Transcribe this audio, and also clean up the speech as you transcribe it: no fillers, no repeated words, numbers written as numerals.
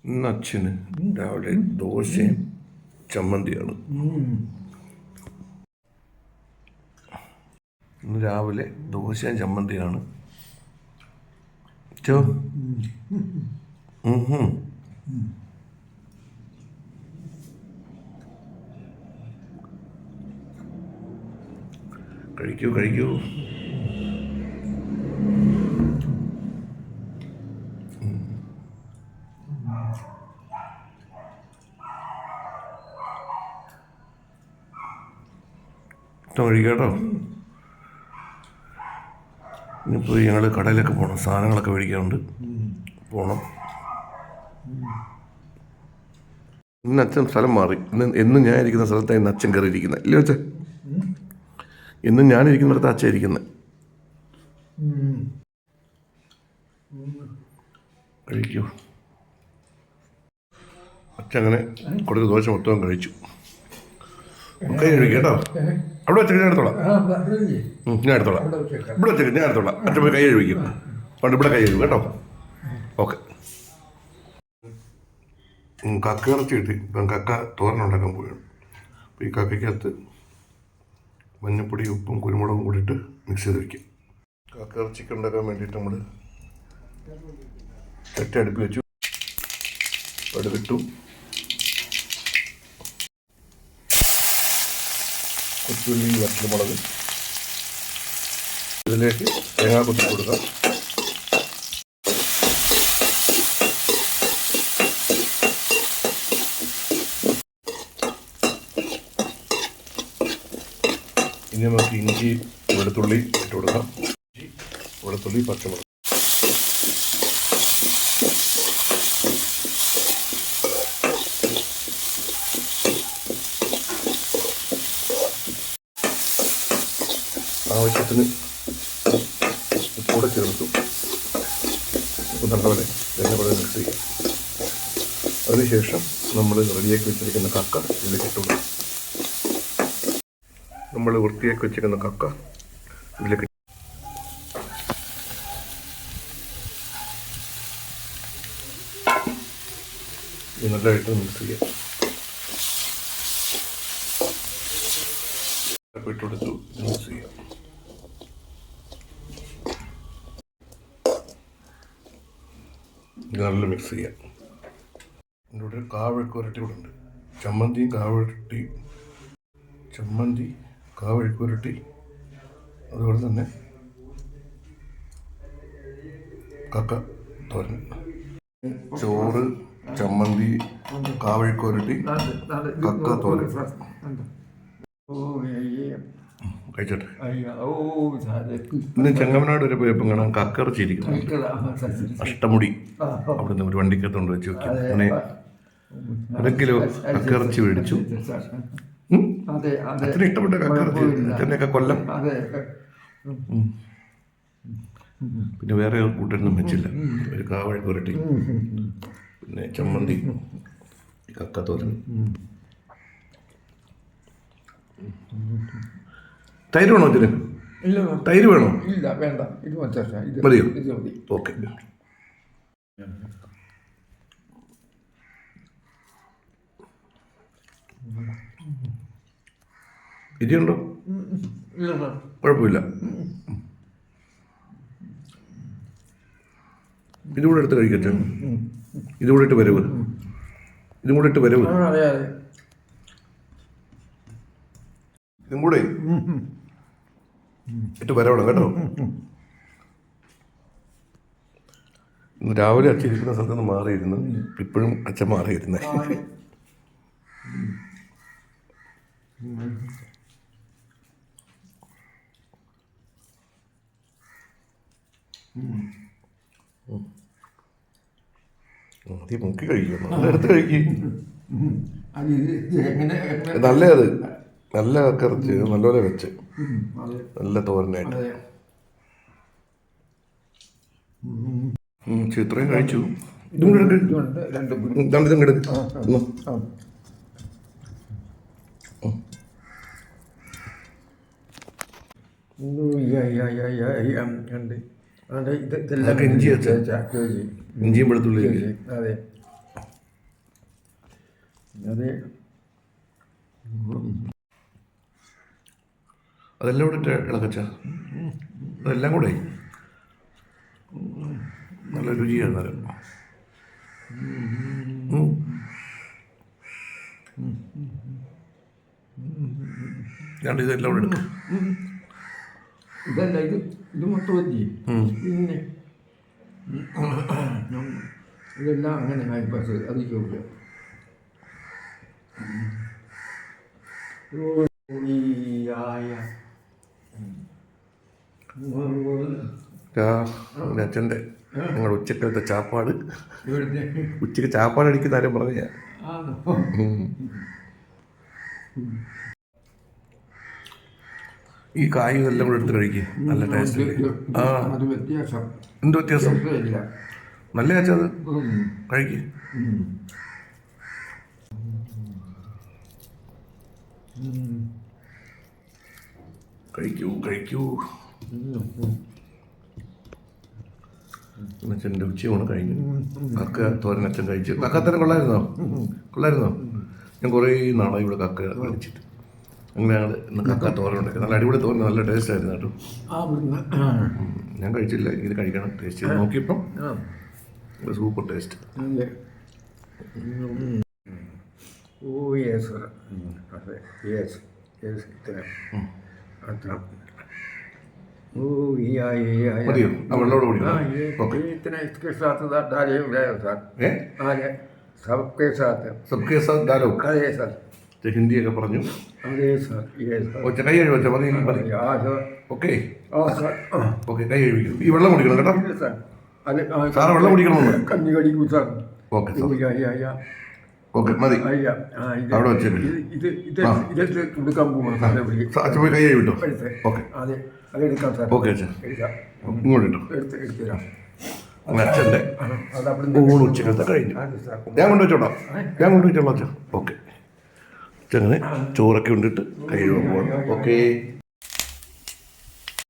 ഇന്ന് അച്ഛന് രാവിലെ ദോശയും ചമ്മന്തിയാണ്. ഇന്ന് രാവിലെ ദോശയും ചമ്മന്തിയാണ്. ചോ കഴിക്കൂ കഴിക്കൂ. കഴിക്കാട്ടോ. ഇനിയിപ്പോൾ ഞങ്ങൾ കടയിലൊക്കെ പോകണം, സാധനങ്ങളൊക്കെ മേടിക്കാറുണ്ട്, പോകണം. ഇന്ന് അച്ഛൻ സ്ഥലം മാറി. എന്നും ഞാൻ ഇരിക്കുന്ന സ്ഥലത്താണ് ഇന്ന് അച്ഛൻ കയറിയിരിക്കുന്നത്. ഇല്ലേ അച്ഛൻ? എന്നും ഞാനിരിക്കുന്നിടത്ത് അച്ഛൻ ഇരിക്കുന്നത്. കഴിക്കൂ. അച്ഛൻ അങ്ങനെ കൊടുത്ത ദോശ മൊത്തം കഴിച്ചു. കൈ കഴിക്കും കേട്ടോ. അവിടെ വെച്ചേക്ക്, ഞാൻ എടുത്തോളാം. ഞാൻ എടുത്തോളാം. ഇവിടെ വെച്ചേക്ക്, ഞാൻ എടുത്തോളാം. അച്ഛൻ പോയി കൈ കഴിക്കും. അതുകൊണ്ട് ഇവിടെ കൈ കഴിക്കും കേട്ടോ. ഓക്കെ. കക്ക ഇറച്ചി കിട്ടി. ഇപ്പം കക്ക തോരനുണ്ടാക്കാൻ പോവുകയാണ്. അപ്പോൾ ഈ കക്കയ്ക്കകത്ത് മഞ്ഞപ്പൊടി, ഉപ്പും കുരുമുളകും കൂടിയിട്ട് മിക്സ് ചെയ്ത് വയ്ക്കും. കക്ക ഇറച്ചിക്ക് ഉണ്ടാക്കാൻ വേണ്ടിയിട്ട് നമ്മൾ ചട്ടി അടുപ്പി വെച്ചു. അടുപ്പിട്ടു. കൊച്ചുള്ളി, വറ്റൽമുളക്, ഇതിലേക്ക് തേങ്ങ കൊത്തി കൊടുക്കാം. ഇനി നമുക്ക് ഇഞ്ചി, വെളുത്തുള്ളി ഇട്ട് കൊടുക്കാം. ഇഞ്ചി, വെളുത്തുള്ളി, പച്ചമുളക്. ആവശ്യത്തിന് ഉപ്പൂടെ ചേർത്തു. ഉപ്പ് നല്ലപോലെ എണ്ണ മിക്സ് ചെയ്യാം. അതിനുശേഷം നമ്മൾ റെഡിയാക്കി വെച്ചിരിക്കുന്ന കക്ക ഇതിലേക്ക് ഇട്ട് കൊടുക്കും. നമ്മൾ വൃത്തിയാക്കി വെച്ചിരിക്കുന്ന കക്ക ഇതിലേക്ക് നല്ലതായിട്ട് മിക്സ് ചെയ്യാം. ഇട്ടെടുത്തു മിക്സ് ചെയ്യാം. നല്ല മിക്സ് ചെയ്യാം. എൻ്റെ കൂടെ കാവഴുക്കുരട്ടി കൂടെ ഉണ്ട്. ചമ്മന്തി, കാവഴുക്കുരട്ടി, അതുപോലെ തന്നെ കക്ക തോരൻ. ചോറ്, ചമ്മന്തി, കാവഴുക്കുരട്ടി, കക്ക തോരൻ. കഴിച്ചോട്ടെ. ഇന്ന് ചെങ്ങമനാട് വരെ പോയപ്പോൾ കാണാൻ കക്കറച്ചിരിക്കുന്നു. അഷ്ടമുടി അവിടെ നിന്ന് ഒരു വണ്ടിക്കകത്തോണ്ട് വെച്ച് വെക്കും. അങ്ങനെ 1 കിലോ കക്കറച്ചി മേടിച്ചു. അച്ഛന് ഇഷ്ടപ്പെട്ട കക്കറച്ചി. അച്ഛനെയൊക്കെ കൊല്ലം. പിന്നെ വേറെ കൂട്ടൊന്നും വെച്ചില്ല. ഒരു കാവഴി പുരട്ടി, പിന്നെ ചമ്മന്തി, കക്കത്തോരൻ. തൈര് വേണോ അച്ഛന്? തൈര് വേണോ? ഇല്ല, വേണ്ട. ഇത് മതിയോ? ഓക്കെ. ഇരിയുണ്ടോ? കുഴപ്പമില്ല. ഇതുകൂടെ എടുത്ത് കഴിക്കട്ടെ. ഇതുകൂടെ ഇട്ട് വരവ്. ഇതും കൂടെ ഇട്ട് വരവ്. ഇതും കൂടെ ഇട്ട് വരവണം കേട്ടോ. ഇന്ന് രാവിലെ അച്ഛൻ ഇരിക്കുന്ന സ്ഥലത്ത് നിന്ന് മാറിയിരുന്നു. ഇപ്പോഴും അച്ഛൻ മാറിയിരുന്നേ. ആദ്യം മുക്കി കഴിക്കും. എടുത്ത് കഴിക്കും. നല്ലത്. നല്ല കക്കറച്ച് നല്ലപോലെ വെച്ച് നല്ല തോരനായിട്ട് ഇത്രയും കഴിച്ചു. ഇതും കൂടെ ഇതും കിടക്ക്. ഇഞ്ചിയും വെളുത്തുള്ളി. അതെ. അതെ. അതെല്ലാം കൂടെ ഇട്ട് ഇളക്കച്ച, അതെല്ലാം കൂടെ നല്ല രുചിയാണ് അത്. ഞാൻ ഇതെല്ലാം കൂടെ എടുക്കും. ഇതല്ല, ഇത് മൊത്തം എത്തി. പിന്നെ ഇതെല്ലാം അങ്ങനെ ബസ് അത് ചോദിക്കാം. അച്ഛൻ്റെ ഞങ്ങളുടെ ഉച്ചക്കലത്തെ ചാപ്പാട്, ഉച്ചക്ക് ചാപ്പാട് അടിക്കുന്ന ആരും പറഞ്ഞ ഈ കായും എല്ലാം കൂടെ എടുത്ത് കഴിക്കുക, നല്ല ടേസ്റ്റ്. ആ എന്ത് വ്യത്യാസം? നല്ല അച്ഛാ അത് കഴിക്കുക. കഴിക്കൂ. അച്ഛൻ്റെ ഉച്ചയൂണ് കഴിഞ്ഞു. കക്ക തോരൻ അച്ഛൻ കഴിച്ചു. കക്കത്തന്നെ കൊള്ളായിരുന്നോ? ഞാൻ കുറേ നാളായി ഇവിടെ കക്ക കഴിച്ചിട്ട്. അങ്ങനെ ഞങ്ങൾ ഇന്ന് കക്ക തോരൻ ഉണ്ടാക്കി. നല്ല അടിപൊളി തോരൻ, നല്ല ടേസ്റ്റ് ആയിരുന്നു കേട്ടോ. ഞാൻ കഴിച്ചില്ല, ഇത് കഴിക്കണം. ടേസ്റ്റ് ചെയ്ത് നോക്കിയപ്പം സൂപ്പർ ടേസ്റ്റ്. ഓ യെസ് അതെ, യെസ് ഇത്ര അത്ര. മതിയോ? ആ വെള്ളോട് കുടിക്കണം. इतने इसके साथ डाले हुए सर, सबके साथ ഡാലോ. अरे सर, ഹിന്ദിയൊക്കെ പറഞ്ഞു. अरे सर, ये सर ഒറ്റ കൈ കഴിവച്ച മതി. ഓക്കെ ഓക്കെ, കൈ കഴിക്കും. ഈ വെള്ളം കുടിക്കണം കേട്ടോ. सर, अरे സാറ് വെള്ളം കുടിക്കണമെന്ന്. कन्नी कड़ी को सर. ഓക്കെ ഓക്കെ മതി. അവിടെ വെച്ചേക്ക്. ഇതെടുത്ത് കൊടുക്കാൻ പോകും. അച്ഛൻ പോയി കൈ കഴിവിട്ടോ. ഓക്കെ അതെ, അതെടുക്കാം സാർ. ഓക്കെ അച്ഛൻ ഇങ്ങോട്ട് ഇട്ടോ. എടുത്തരാം. അച്ഛൻ്റെ ഊണ് ഉച്ചക്കലത്തെ കഴിഞ്ഞു. ഞാൻ കൊണ്ടുവച്ചോളാം അച്ഛൻ. ഓക്കെ, അച്ഛൻ അങ്ങനെ ചോറൊക്കെ കൊണ്ടിട്ട് കൈ കഴുകാൻ പോകണം. ഓക്കെ.